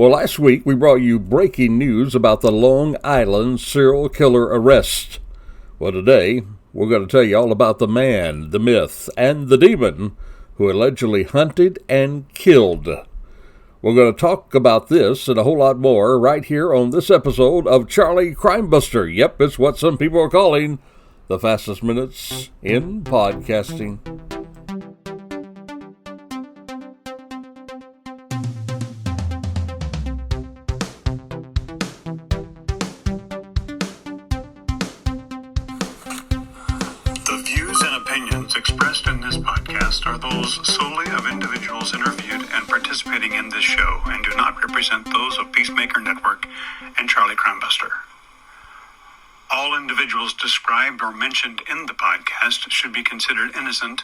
Well, last week we brought you breaking news about the Long Island serial killer arrest. Well, today we're going to tell you all about the man, the myth, and the demon who allegedly hunted and killed. We're going to talk about this and a whole lot more right here on this episode of Charlie Crimebuster. Yep, it's what some people are calling the fastest minutes in podcasting. The views and opinions expressed in this podcast are those solely of individuals interviewed and participating in this show and do not represent those of Peacemaker Network and Charlie Crimebuster. All individuals described or mentioned in the podcast should be considered innocent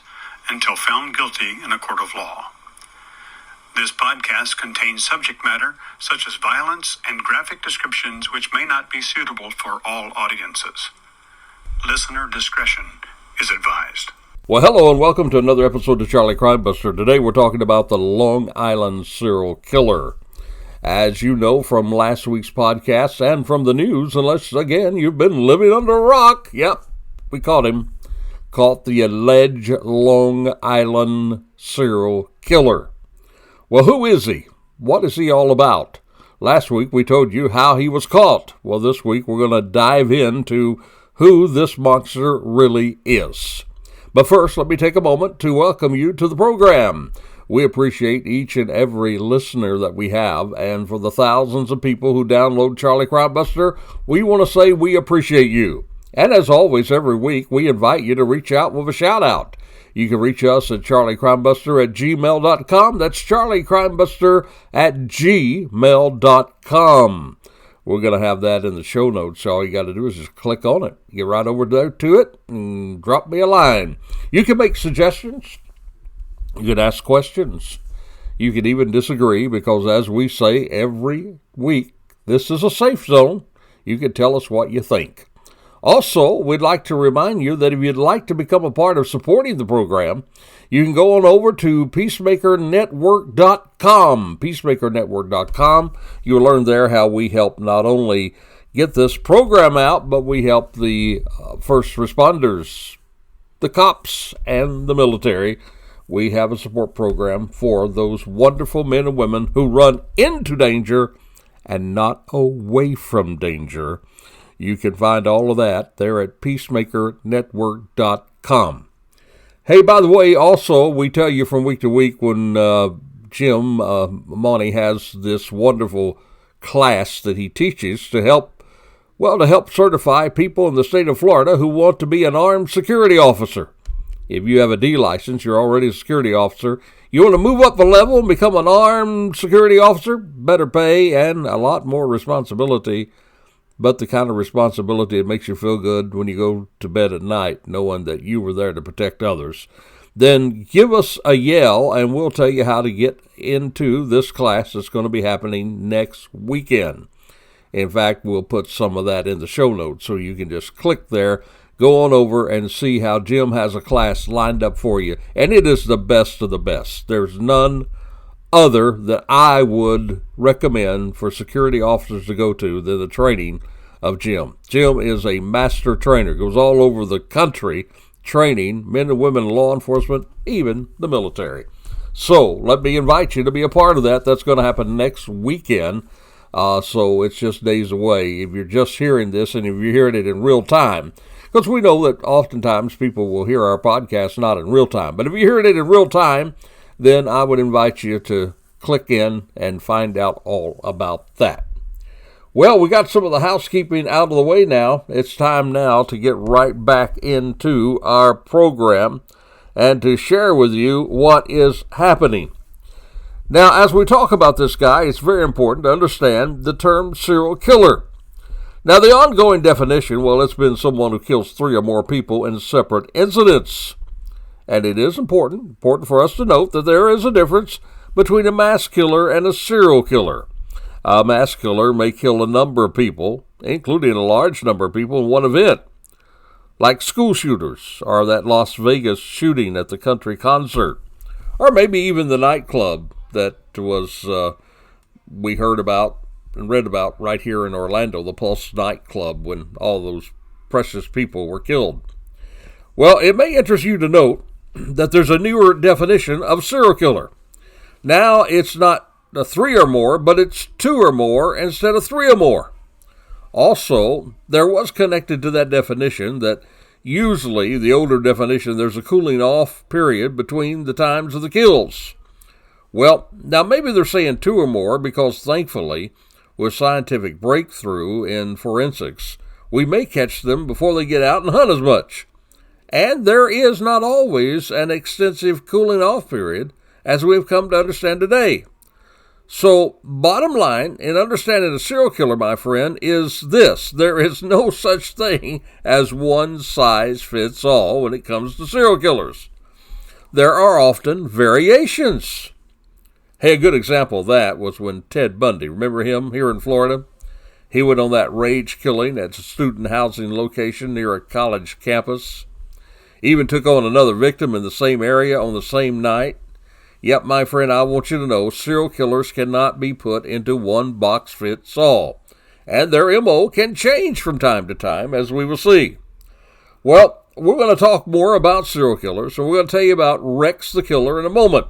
until found guilty in a court of law. This podcast contains subject matter such as violence and graphic descriptions which may not be suitable for all audiences. Listener discretion is advised. Well, hello and welcome to another episode of Charlie Crimebuster. Today we're talking about the Long Island serial killer. As you know from last week's podcast and from the news, unless, again, you've been living under a rock, yep, we caught him. Caught the alleged Long Island serial killer. Well, who is he? What is he all about? Last week we told you how he was caught. Well, this week we're going to dive into who this monster really is. But first, let me take a moment to welcome you to the program. We appreciate each and every listener that we have, and for the thousands of people who download Charlie Crimebuster, we want to say we appreciate you. And as always, every week, we invite you to reach out with a shout-out. You can reach us at charliecrimebuster@gmail.com. That's charliecrimebuster@gmail.com. We're going to have that in the show notes, so all you got to do is just click on it. Get right over there to it and drop me a line. You can make suggestions. You can ask questions. You can even disagree, because as we say every week, this is a safe zone. You can tell us what you think. Also, we'd like to remind you that if you'd like to become a part of supporting the program, you can go on over to peacemakernetwork.com. Peacemakernetwork.com. You'll learn there how we help not only get this program out, but we help the first responders, the cops, and the military. We have a support program for those wonderful men and women who run into danger and not away from danger. You can find all of that there at peacemakernetwork.com. Hey, by the way, also, we tell you from week to week when JimLMauney has this wonderful class that he teaches to help certify people in the state of Florida who want to be an armed security officer. If you have a D license, you're already a security officer. You want to move up a level and become an armed security officer? Better pay and a lot more responsibility, but the kind of responsibility that makes you feel good when you go to bed at night, knowing that you were there to protect others. Then give us a yell, and we'll tell you how to get into this class that's going to be happening next weekend. In fact, we'll put some of that in the show notes, so you can just click there, go on over, and see how Jim has a class lined up for you. And it is the best of the best. There's none other that I would recommend for security officers to go to than the training of Jim. Jim is a master trainer, goes all over the country training men and women in law enforcement, even the military. So let me invite you to be a part of that. That's going to happen next weekend. So it's just days away. If you're just hearing this and if you're hearing it in real time, because we know that oftentimes people will hear our podcast not in real time. But if you're hearing it in real time, then I would invite you to click in and find out all about that. Well, we got some of the housekeeping out of the way now. It's time now to get right back into our program and to share with you what is happening. Now, as we talk about this guy, it's very important to understand the term serial killer. Now, the ongoing definition, well, it's been someone who kills 3 or more people in separate incidents. And it is important for us to note that there is a difference between a mass killer and a serial killer. A mass killer may kill a number of people, including a large number of people in one event, like school shooters or that Las Vegas shooting at the country concert, or maybe even the nightclub that was we heard about and read about right here in Orlando, the Pulse nightclub, when all those precious people were killed. Well, it may interest you to note that there's a newer definition of serial killer. Now it's not a 3 or more, but it's 2 or more instead of 3 or more. Also, there was connected to that definition that usually, the older definition, there's a cooling off period between the times of the kills. Well, now maybe they're saying 2 or more because thankfully, with scientific breakthrough in forensics, we may catch them before they get out and hunt as much. And there is not always an extensive cooling off period, as we've come to understand today. So, bottom line, in understanding a serial killer, my friend, is this. There is no such thing as one size fits all when it comes to serial killers. There are often variations. Hey, a good example of that was when Ted Bundy, remember him here in Florida? He went on that rage killing at a student housing location near a college campus. Even took on another victim in the same area on the same night. Yep, my friend, I want you to know serial killers cannot be put into one box fits all. And their MO can change from time to time, as we will see. Well, we're going to talk more about serial killers, and we're going to tell you about Rex the Killer in a moment.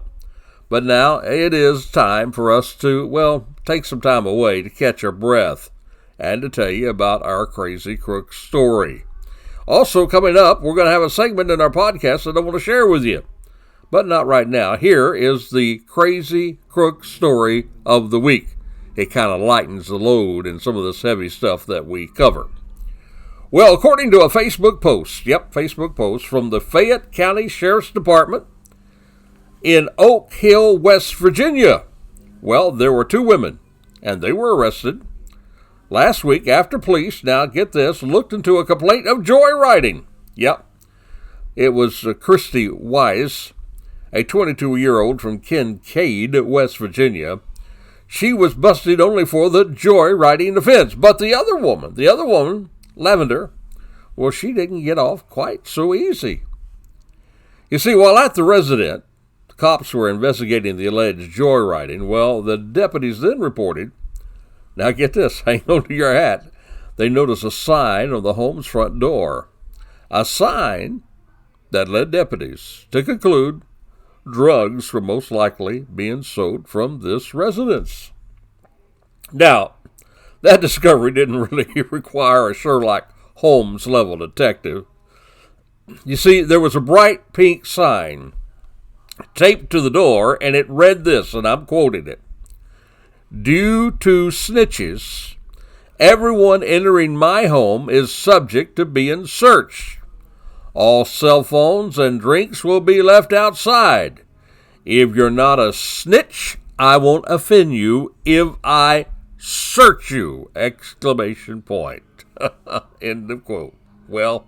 But now it is time for us to, well, take some time away to catch our breath and to tell you about our Crazy Crook story. Also, coming up, we're going to have a segment in our podcast that I want to share with you. But not right now. Here is the Crazy Crook story of the week. It kind of lightens the load in some of this heavy stuff that we cover. Well, according to a Facebook post from the Fayette County Sheriff's Department in Oak Hill, West Virginia. Well, there were 2 women, and they were arrested last week after police, now get this, looked into a complaint of joyriding. Yep, it was Christy Wise, a 22-year-old from Kincaid, West Virginia. She was busted only for the joyriding offense. But the other woman, Lavender, well, she didn't get off quite so easy. You see, while at the residence, the cops were investigating the alleged joyriding. Well, the deputies then reported, now get this, hang on to your hat, they noticed a sign on the home's front door. A sign that led deputies to conclude drugs were most likely being sold from this residence. Now, that discovery didn't really require a Sherlock Holmes-level detective. You see, there was a bright pink sign taped to the door, and it read this, and I'm quoting it. Due to snitches, everyone entering my home is subject to being searched. All cell phones and drinks will be left outside. If you're not a snitch, I won't offend you if I search you! Exclamation point. End of quote. Well,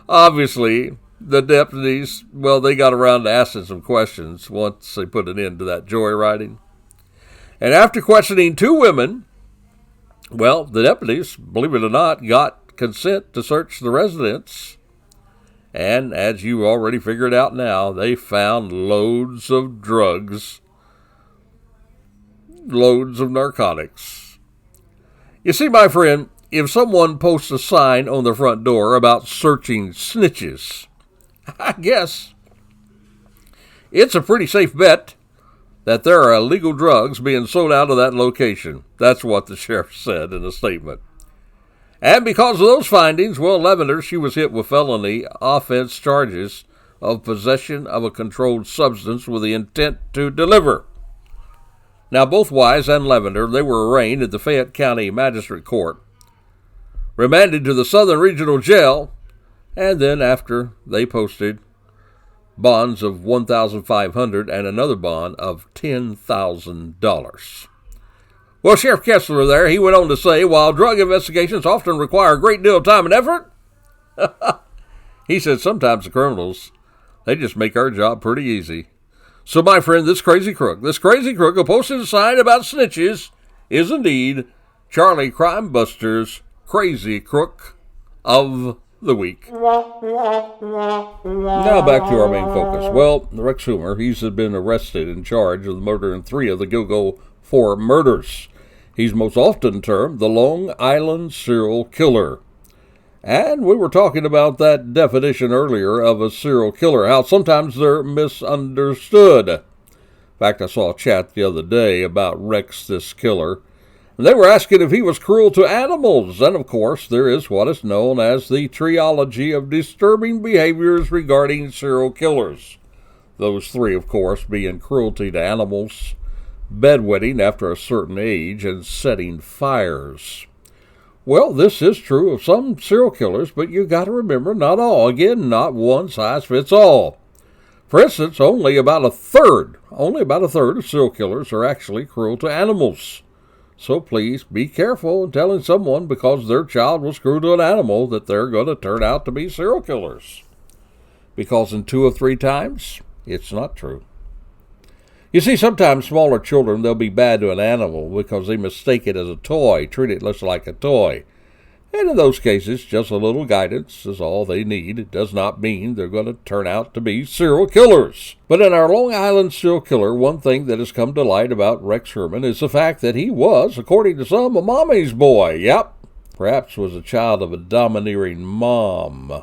obviously, the deputies, well, they got around to asking some questions once they put an end to that joyriding. And after questioning 2 women, well, the deputies, believe it or not, got consent to search the residence. And as you already figured out now, they found loads of drugs, loads of narcotics. You see, my friend, if someone posts a sign on the front door about searching snitches, I guess it's a pretty safe bet that there are illegal drugs being sold out of that location. That's what the sheriff said in a statement. And because of those findings, well, Lavender, she was hit with felony offense charges of possession of a controlled substance with the intent to deliver. Now, both Wise and Lavender, they were arraigned at the Fayette County Magistrate Court, remanded to the Southern Regional Jail, and then after they posted bonds of $1,500 and another bond of $10,000. Well, Sheriff Kessler there, he went on to say, while drug investigations often require a great deal of time and effort, he said sometimes the criminals, they just make our job pretty easy. So, my friend, this crazy crook who posted a sign about snitches is indeed Charlie Crimebuster's Crazy Crook of the Week. Now back to our main focus. Well, Rex Hoomer, he's been arrested and charged with murdering 3 of the Gilgo for murders. He's most often termed the Long Island serial killer. And we were talking about that definition earlier of a serial killer, how sometimes they're misunderstood. In fact, I saw a chat the other day about Rex, this killer, and they were asking if he was cruel to animals. And of course, there is what is known as the trilogy of disturbing behaviors regarding serial killers. Those three, of course, being cruelty to animals, bedwetting after a certain age, and setting fires. Well, this is true of some serial killers, but you got to remember, not all. Again, not one size fits all. For instance, only about a third of serial killers are actually cruel to animals. So please be careful in telling someone because their child was cruel to an animal that they're going to turn out to be serial killers. Because in 2 or 3 times, it's not true. You see, sometimes smaller children, they'll be bad to an animal because they mistake it as a toy, treat it less like a toy. And in those cases, just a little guidance is all they need. It does not mean they're going to turn out to be serial killers. But in our Long Island serial killer, one thing that has come to light about Rex Heuermann is the fact that he was, according to some, a mommy's boy. Yep, perhaps was a child of a domineering mom.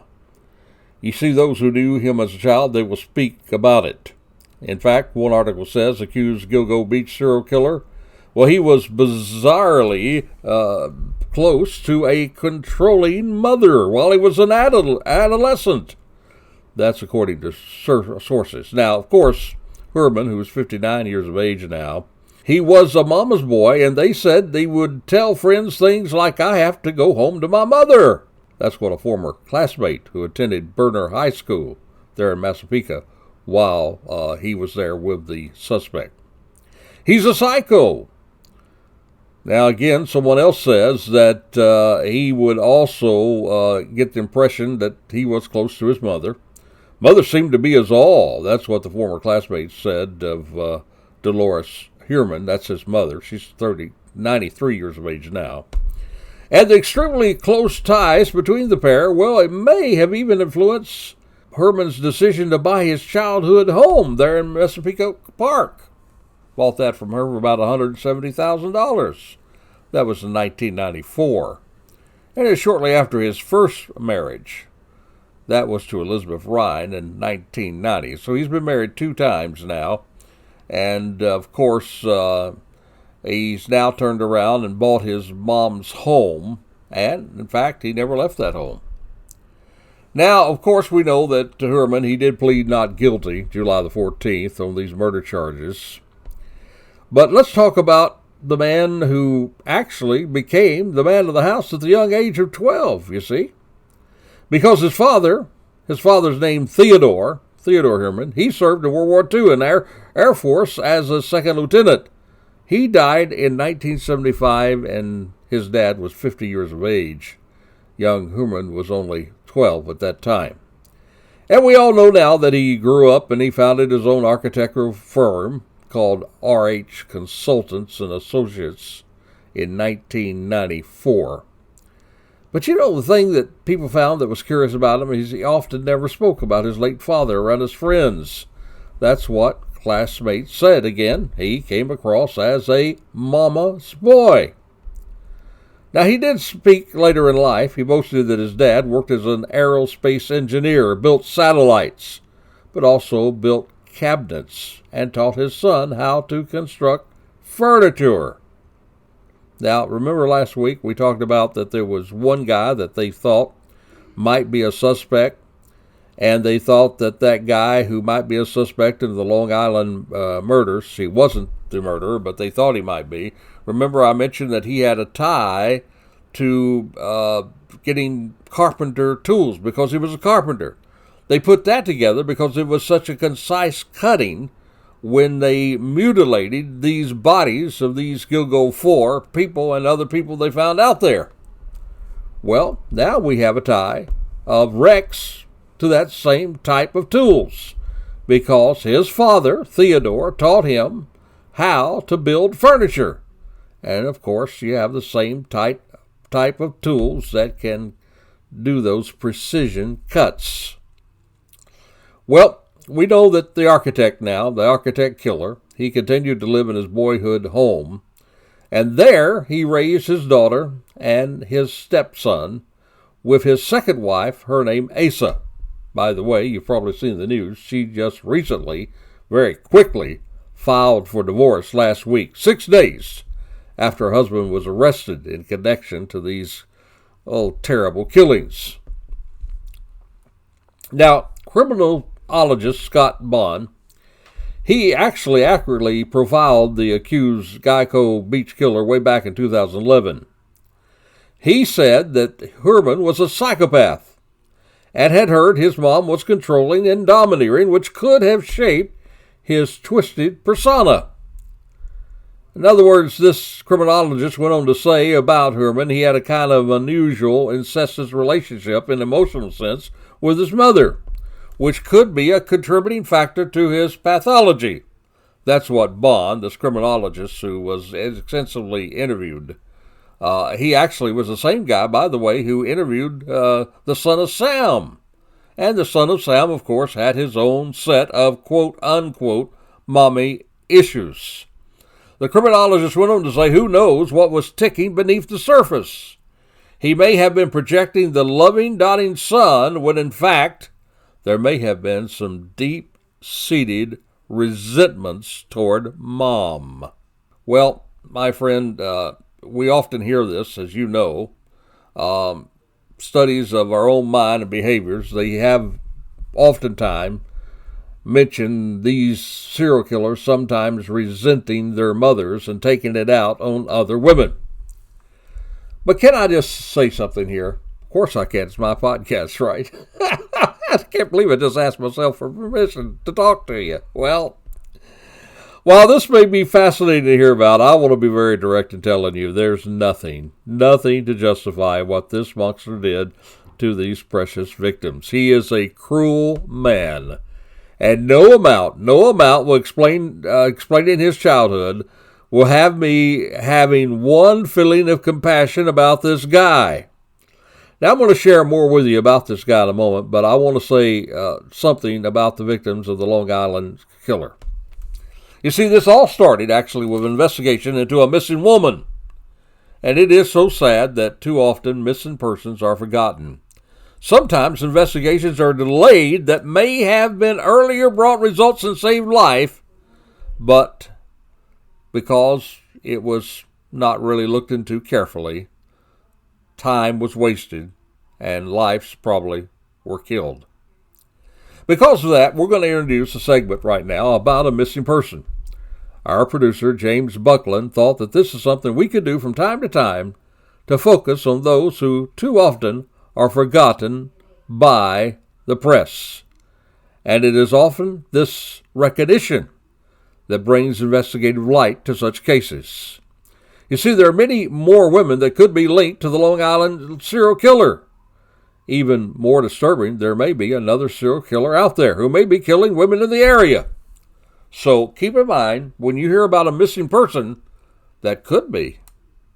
You see, those who knew him as a child, they will speak about it. In fact, one article says, accused Gilgo Beach serial killer, well, he was bizarrely close to a controlling mother while he was an adolescent. That's according to sources. Now, of course, Heuermann, who is 59 years of age now, he was a mama's boy, and they said they would tell friends things like, I have to go home to my mother. That's what a former classmate who attended Berner High School there in Massapequa while he was there with the suspect. He's a psycho. Now, again, someone else says that he would also get the impression that he was close to his mother. Mother seemed to be his all. That's what the former classmate said of Dolores Heuermann. That's his mother. She's 93 years of age now. And the extremely close ties between the pair, well, it may have even influenced Heuermann's decision to buy his childhood home there in Massapequa Park. Bought that from her for about $170,000. That was in 1994. And it was shortly after his first marriage. That was to Elizabeth Ryan in 1990. So he's been married 2 times now. And, of course, he's now turned around and bought his mom's home. And, in fact, he never left that home. Now, of course, we know that Heuermann, he did plead not guilty July the 14th on these murder charges. But let's talk about the man who actually became the man of the house at the young age of 12, you see. Because his father's name Theodore Heuermann, he served in World War II in the Air Force as a second lieutenant. He died in 1975, and his dad was 50 years of age. Young Heuermann was only 12 at that time. And we all know now that he grew up and he founded his own architectural firm called RH Consultants and Associates in 1994. But you know, the thing that people found that was curious about him is he often never spoke about his late father around his friends. That's what classmates said. Again, he came across as a mama's boy. Now, he did speak later in life. He boasted that his dad worked as an aerospace engineer, built satellites, but also built cabinets, and taught his son how to construct furniture. Now, remember last week we talked about that there was one guy that they thought might be a suspect, and they thought that that guy who might be a suspect in the Long Island murders, he wasn't the murderer, but they thought he might be. Remember I mentioned that he had a tie to getting carpenter tools because he was a carpenter. They put that together because it was such a concise cutting when they mutilated these bodies of these Gilgo 4 people and other people they found out there. Well, now we have a tie of Rex to that same type of tools because his father, Theodore, taught him how to build furniture. And, of course, you have the same type of tools that can do those precision cuts. Well, we know that the architect killer, he continued to live in his boyhood home, and there he raised his daughter and his stepson with his second wife, her name Asa. By the way, you've probably seen the news. She just recently, very quickly, filed for divorce last week, 6 days after her husband was arrested in connection to these, terrible killings. Now, criminologist Scott Bond, he actually accurately profiled the accused Gilgo beach killer way back in 2011. He said that Herman was a psychopath and had heard his mom was controlling and domineering, which could have shaped his twisted persona. In other words, this criminologist went on to say about Herman he had a kind of unusual incestuous relationship in emotional sense with his mother, which could be a contributing factor to his pathology. That's what Bond, this criminologist who was extensively interviewed, he actually was the same guy, by the way, who interviewed the son of Sam. And the son of Sam, of course, had his own set of quote-unquote mommy issues. The criminologist went on to say, who knows what was ticking beneath the surface? He may have been projecting the loving, dotting son, when in fact there may have been some deep-seated resentments toward mom. Well, my friend, we often hear this, as you know. Studies of our own mind and behaviors, they have oftentimes mentioned these serial killers sometimes resenting their mothers and taking it out on other women. But can I just say something here? Of course I can. It's my podcast, right? I can't believe I just asked myself for permission to talk to you. Well, while this may be fascinating to hear about, I want to be very direct in telling you there's nothing to justify what this monster did to these precious victims. He is a cruel man, and no amount will explaining his childhood will have me having one feeling of compassion about this guy. Now, I'm going to share more with you about this guy in a moment, but I want to say something about the victims of the Long Island killer. You see, this all started actually with an investigation into a missing woman. And it is so sad that too often missing persons are forgotten. Sometimes investigations are delayed that may have been earlier brought results and saved life, but because it was not really looked into carefully, time was wasted and lives probably were killed. Because of that, we're going to introduce a segment right now about a missing person. Our producer, James Buckland, thought that this is something we could do from time to time to focus on those who too often are forgotten by the press. And it is often this recognition that brings investigative light to such cases. You see, there are many more women that could be linked to the Long Island serial killer. Even more disturbing, there may be another serial killer out there who may be killing women in the area. So keep in mind, when you hear about a missing person, that could be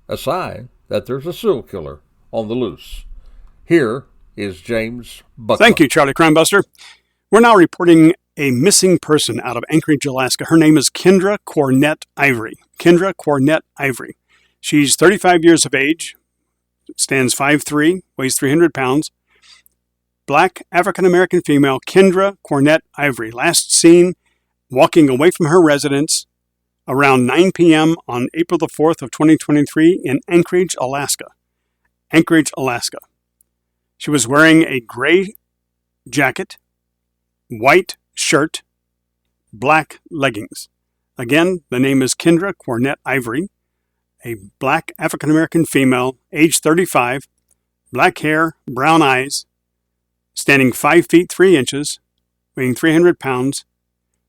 a sign that there's a serial killer on the loose. Here is James Buckland. Thank you, Charlie Crimebuster. We're now reporting a missing person out of Anchorage, Alaska. Her name is Kendra Cornett Ivory. Kendra Cornett Ivory. She's 35 years of age, stands 5'3", weighs 300 pounds. Black African-American female, Kendra Cornett Ivory. Last seen walking away from her residence around 9 p.m. on April the 4th of 2023 in Anchorage, Alaska. Anchorage, Alaska. She was wearing a gray jacket, white shirt, black leggings. Again, the name is Kendra Cornett Ivory, a black African-American female, age 35, black hair, brown eyes, standing 5 feet 3 inches, weighing 300 pounds,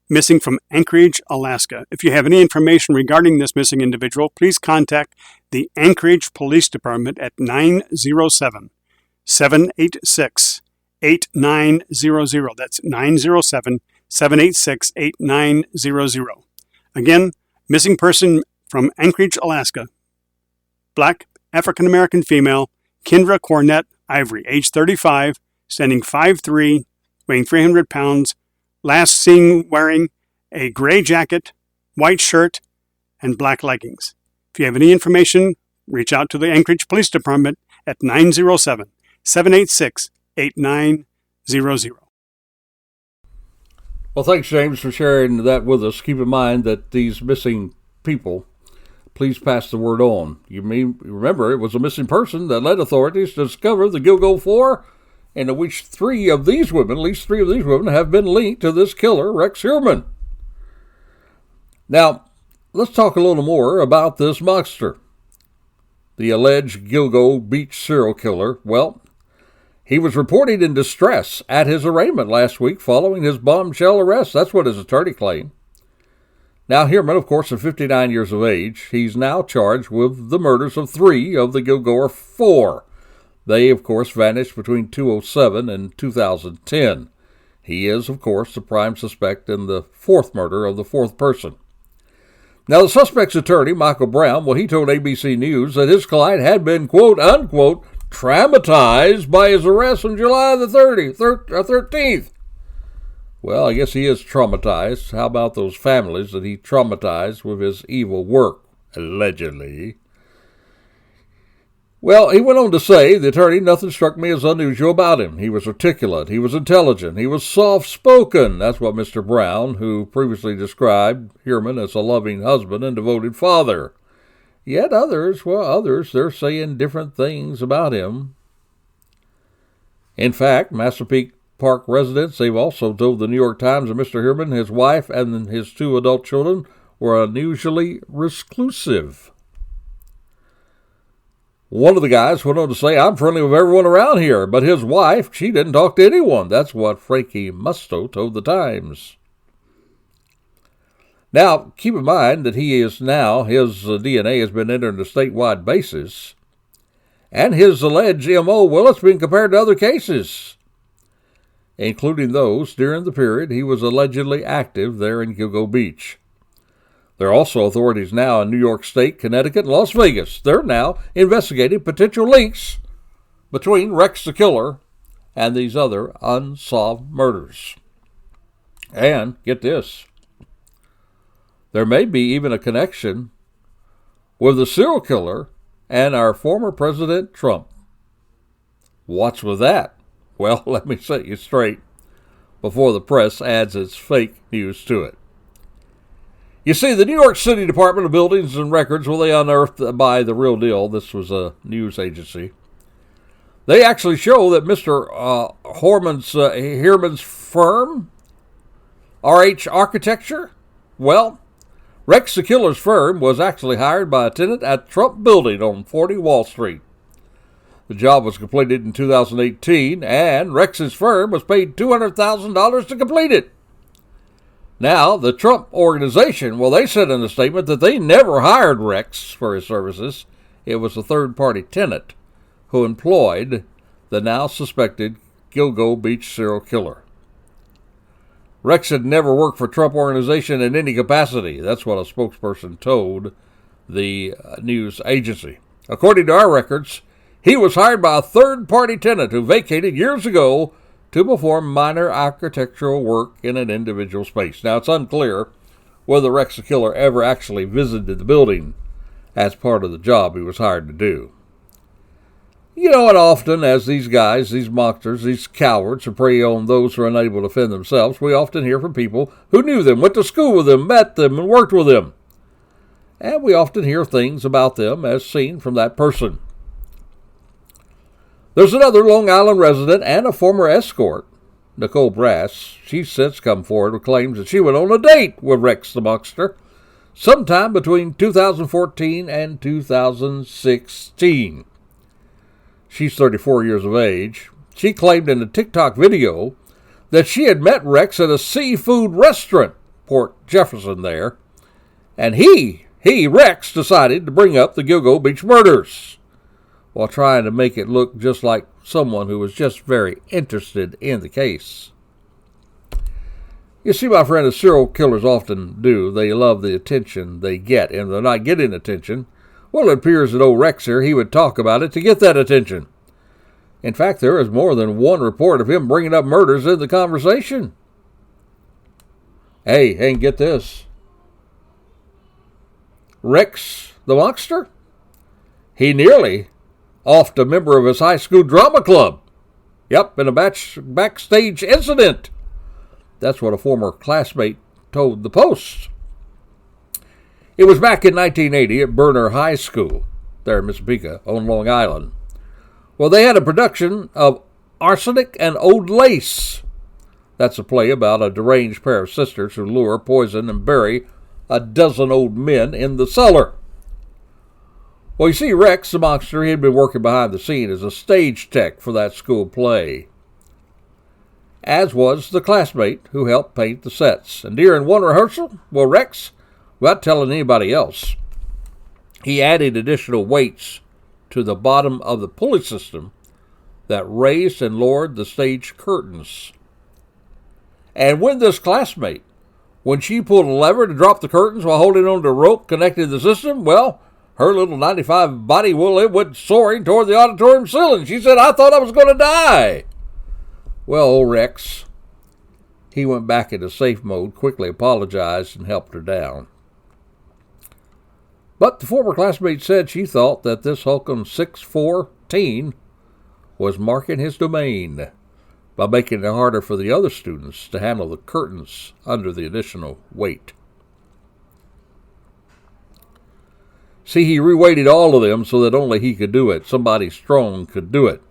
missing from Anchorage, Alaska. If you have any information regarding this missing individual, please contact the Anchorage Police Department at 907-786-8900. That's 907-786-8900. Again, missing person from Anchorage, Alaska. Black African-American female, Kendra Cornett Ivory, age 35, standing 5'3", weighing 300 pounds, last seen wearing a gray jacket, white shirt, and black leggings. If you have any information, reach out to the Anchorage Police Department at 907-786-8900. Well, thanks, James, for sharing that with us. Keep in mind that these missing people, please pass the word on. You may remember it was a missing person that led authorities to discover the Gilgo 4, and at least three of these women have been linked to this killer, Rex Heuermann. Now, let's talk a little more about this monster, the alleged Gilgo Beach serial killer. Well, he was reported in distress at his arraignment last week following his bombshell arrest. That's what his attorney claimed. Now, Heuermann, of course, is 59 years of age. He's now charged with the murders of 3 of the Gilgo 4. They, of course, vanished between 2007 and 2010. He is, of course, the prime suspect in the 4th murder of the 4th person. Now, the suspect's attorney, Michael Brown, well, he told ABC News that his client had been, quote, unquote, traumatized by his arrest on July the 13th. Well, I guess he is traumatized. How about those families that he traumatized with his evil work, allegedly? Well, he went on to say, the attorney, nothing struck me as unusual about him. He was articulate, he was intelligent, he was soft-spoken. That's what Mr. Brown, who previously described Heuermann as a loving husband and devoted father. Yet others, they're saying different things about him. In fact, Massapequa Park residents, they've also told the New York Times that Mr. Heuermann, his wife, and his 2 adult children were unusually reclusive. One of the guys went on to say, I'm friendly with everyone around here, but his wife, she didn't talk to anyone. That's what Frankie Musto told the Times. Now, keep in mind that his DNA has been entered on a statewide basis, and his alleged M.O., well, it's been compared to other cases, including those during the period he was allegedly active there in Gilgo Beach. There are also authorities now in New York State, Connecticut, and Las Vegas. They're now investigating potential links between Rex the Killer and these other unsolved murders. And, get this, there may be even a connection with the serial killer and our former President Trump. What's with that? Well, let me set you straight before the press adds its fake news to it. You see, the New York City Department of Buildings and Records, well, they unearthed by The Real Deal, this was a news agency, they actually show that Mr. Heuermann's firm, RH Architecture, well, Rex the Killer's firm was actually hired by a tenant at Trump Building on 40 Wall Street. The job was completed in 2018, and Rex's firm was paid $200,000 to complete it. Now, the Trump organization, well, they said in a statement that they never hired Rex for his services. It was a third-party tenant who employed the now suspected Gilgo Beach serial killer. Rex had never worked for Trump organization in any capacity. That's what a spokesperson told the news agency. According to our records, he was hired by a third-party tenant who vacated years ago to perform minor architectural work in an individual space. Now, it's unclear whether Rex the Killer ever actually visited the building as part of the job he was hired to do. You know, and often as these guys, these monsters, these cowards who prey on those who are unable to defend themselves, we often hear from people who knew them, went to school with them, met them, and worked with them. And we often hear things about them as seen from that person. There's another Long Island resident and a former escort, Nicole Brass. She's since come forward with claims that she went on a date with Rex the Monster sometime between 2014 and 2016. She's 34 years of age. She claimed in a TikTok video that she had met Rex at a seafood restaurant, Port Jefferson there, and Rex, decided to bring up the Gilgo Beach murders, while trying to make it look just like someone who was just very interested in the case. You see, my friend, as serial killers often do, they love the attention they get, and if they're not getting attention, well, it appears that old Rex here, he would talk about it to get that attention. In fact, there is more than one report of him bringing up murders in the conversation. Hey, and get this. Rex the Monster? He nearly offed a member of his high school drama club. Yep, in a backstage incident. That's what a former classmate told the Post. It was back in 1980 at Berner High School, there in Massapequa, on Long Island. Well, they had a production of Arsenic and Old Lace. That's a play about a deranged pair of sisters who lure, poison, and bury a dozen old men in the cellar. Well, you see, Rex the Monster, he had been working behind the scene as a stage tech for that school play, as was the classmate who helped paint the sets. And during one rehearsal, well, Rex, without telling anybody else, he added additional weights to the bottom of the pulley system that raised and lowered the stage curtains. And when this classmate, when she pulled a lever to drop the curtains while holding on to a rope connected to the system, well, her little 95 body, well, it went soaring toward the auditorium ceiling. She said, "I thought I was going to die." Well, old Rex, he went back into safe mode, quickly apologized, and helped her down. But the former classmate said she thought that this hulking 6'4" teen was marking his domain by making it harder for the other students to handle the curtains under the additional weight. See, he reweighted all of them so that only he could do it. Somebody strong could do it.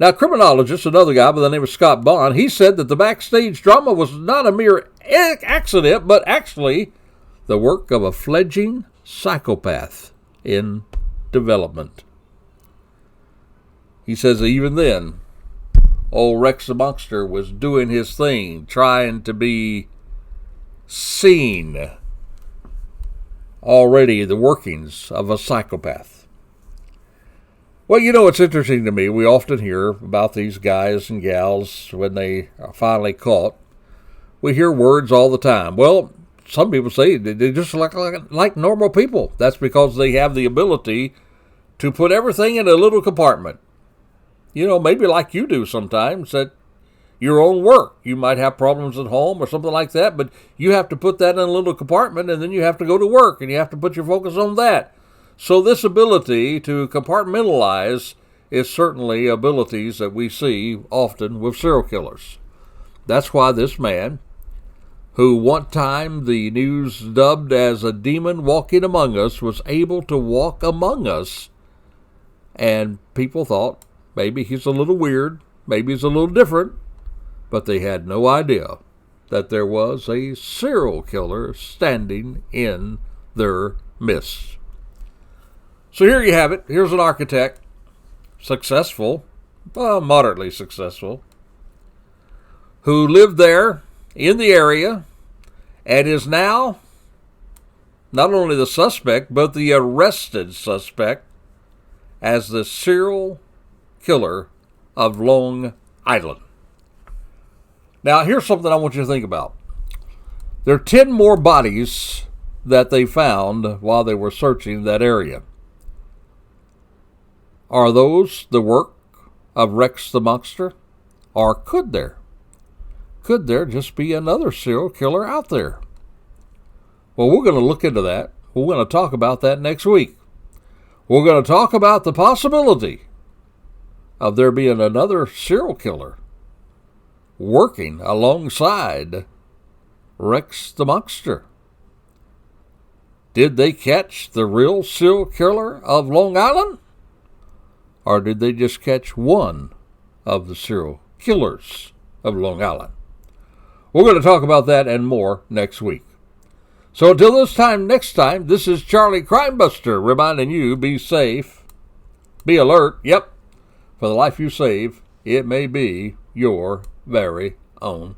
Now, criminologist, another guy by the name of Scott Bond, he said that the backstage drama was not a mere accident, but actually the work of a fledgling psychopath in development. He says that even then, old Rex the Monster was doing his thing, trying to be seen. Already the workings of a psychopath. Well, you know, it's interesting to me. We often hear about these guys and gals when they are finally caught. We hear words all the time. Well, some people say they just like normal people. That's because they have the ability to put everything in a little compartment. You know, maybe like you do sometimes at your own work. You might have problems at home or something like that, but you have to put that in a little compartment, and then you have to go to work, and you have to put your focus on that. So this ability to compartmentalize is certainly abilities that we see often with serial killers. That's why this man, who one time the news dubbed as a demon walking among us, was able to walk among us, and people thought maybe he's a little weird, maybe he's a little different, but they had no idea that there was a serial killer standing in their midst. So here you have it. Here's an architect, successful, moderately successful, who lived there in the area and is now not only the suspect, but the arrested suspect as the serial killer of Long Island. Now, here's something I want you to think about. There are 10 more bodies that they found while they were searching that area. Are those the work of Rex the Monster? Or could there just be another serial killer out there? Well, we're going to look into that. We're going to talk about that next week. We're going to talk about the possibility of there being another serial killer working alongside Rex the Monster. Did they catch the real serial killer of Long Island? Or did they just catch one of the serial killers of Long Island? We're going to talk about that and more next week. So until next time, this is Charlie Crimebuster reminding you, be safe, be alert. Yep, for the life you save, it may be your very own.